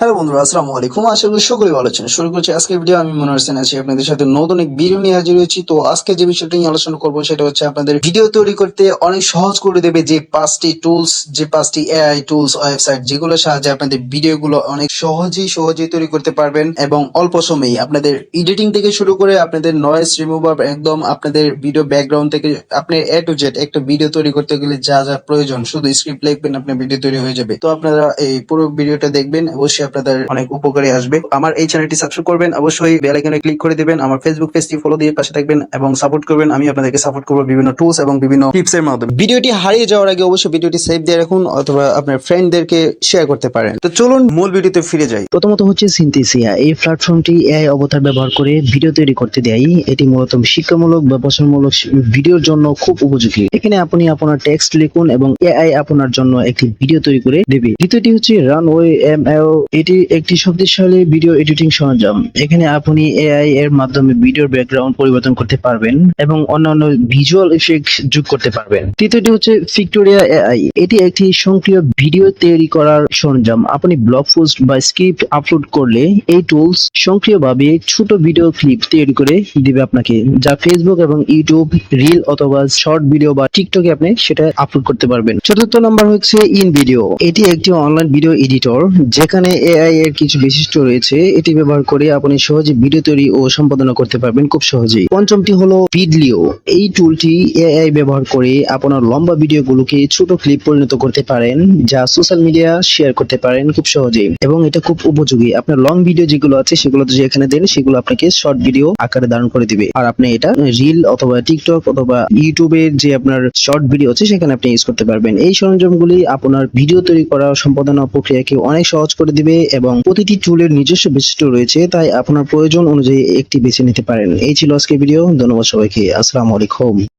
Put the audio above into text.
Hello বন্ধুরা, আসসালামু আলাইকুম। আশা করি সকলেই ভালো আছেন। শুরু করছি আজকের ভিডিও। আমি মনোয়ার হোসেন আছি আপনাদের সাথে নতুন এক ভিডিও নিয়ে হাজির হয়েছি। তো আজকে যে বিষয়টা নিয়ে আলোচনা করবো সেটা হচ্ছে আপনাদের ভিডিও তৈরি করতে অনেক সহজ করে দেবে যে পাঁচটি এআই টুলস ওয়েবসাইট, যেগুলোর সাহায্যে আপনাদের ভিডিওগুলো অনেক সহজেই তৈরি করতে পারবেন এবং অল্প সময়েই আপনাদের এডিটিং থেকে শুরু করে আপনাদের নয়েজ রিমুভার, একদম আপনাদের ভিডিও ব্যাকগ্রাউন্ড থেকে আপনি এ টু জেড একটা ভিডিও তৈরি করতে গেলে যা যা প্রয়োজন, শুধু স্ক্রিপ্ট লিখবেন আপনার ভিডিও তৈরি হয়ে যাবে। তো আপনারা এই পুরো ভিডিওটা দেখবেন, অবশ্যই আপনাদের অনেক উপকারী আসবে। আমার এই চ্যানেলটি সাবস্ক্রাইব করবেন, অবশ্যই বেল আইকনে ক্লিক করে দিবেন, আমার ফেসবুক পেজটি ফলো দিয়ে পাশে থাকবেন এবং সাপোর্ট করবেন। আমি আপনাদেরকে সাপোর্ট করবো বিভিন্ন টুলস এবং বিভিন্ন টিপস এর মাধ্যমে। ভিডিওটি হারিয়ে যাওয়ার আগে অবশ্যই ভিডিওটি সেভ দিয়ে রাখুন অথবা আপনার ফ্রেন্ডদেরকে শেয়ার করতে পারেন। তো চলুন মূল ভিডিওতে ফিরে যাই। প্রথমত হচ্ছে সিনথেসিয়া। এই প্ল্যাটফর্মটি এআই অবতার ব্যবহার করে ভিডিও তৈরি করতে দেয়। এটি মূলত শিক্ষামূলক বা প্রচারমূলক ভিডিওর জন্য খুব উপযোগী। এখানে আপনি আপনার টেক্সট লিখুন এবং এআই আপনার জন্য একটি ভিডিও তৈরি করে দেবে। দ্বিতীয়টি হচ্ছে রানওয়ে এমএও। এটি একটি শক্তিশালী ভিডিও এডিটিং সরঞ্জাম। এখানে আপনি এআই এর মাধ্যমে ভিডিওর ব্যাকগ্রাউন্ড পরিবর্তন করতে পারবেন এবং অন্যান্য ভিজুয়াল ইফেক্ট যোগ করতে পারবেন। তৃতীয়টি হচ্ছে ভিক্টোরিয়া এআই। এটি একটি সক্রিয় ভিডিও তৈরি করার সরঞ্জাম। আপনি ব্লগ পোস্ট বা স্ক্রিপ্ট আপলোড করলে এই টুলস সক্রিয়ভাবে ছোট ভিডিও ক্লিপ তৈরি করে দিবে আপনাকে, যা ফেসবুক এবং ইউটিউব রিল অথবা শর্ট ভিডিও বা টিকটকে আপনি সেটা আপলোড করতে পারবেন। চতুর্থ নাম্বার হচ্ছে ইন ভিডিও। এটি একটি অনলাইন ভিডিও এডিটর যেখানে এআই এর কিছু বৈশিষ্ট্য রয়েছে। এটি ব্যবহার করে আপনি সহজে ভিডিও তৈরি ও সম্পাদনা করতে পারবেন খুব সহজেই। পঞ্চমটি হলো ভিডলিও। এই টুলটি এআই ব্যবহার করে আপনার লম্বা ভিডিওগুলোকে ছোট ক্লিপ পরিণত করতে পারেন, যা সোশ্যাল মিডিয়া শেয়ার করতে পারেন খুব সহজেই এবং এটা খুব উপযোগী। আপনার লং ভিডিও যেগুলো আছে সেগুলো যদি এখানে দেন, সেগুলো আপনাকে শর্ট ভিডিও আকারে ধারণ করে দিবে আর আপনি এটা রিল অথবা টিকটক অথবা ইউটিউবের যে আপনার শর্ট ভিডিও আছে সেখানে আপনি ইউজ করতে পারবেন। এই সরঞ্জামগুলি আপনার ভিডিও তৈরি করা সম্পাদনা প্রক্রিয়াকে অনেক সহজ করে দিবে এবং প্রতিটি টুলের নিজস্ব বৈশিষ্ট্য রয়েছে, তাই আপনার প্রয়োজন অনুযায়ী একটি বেছে নিতে পারেন। এই ছিল আজকের ভিডিও। ধন্যবাদ সবাইকে। আসসালামু আলাইকুম।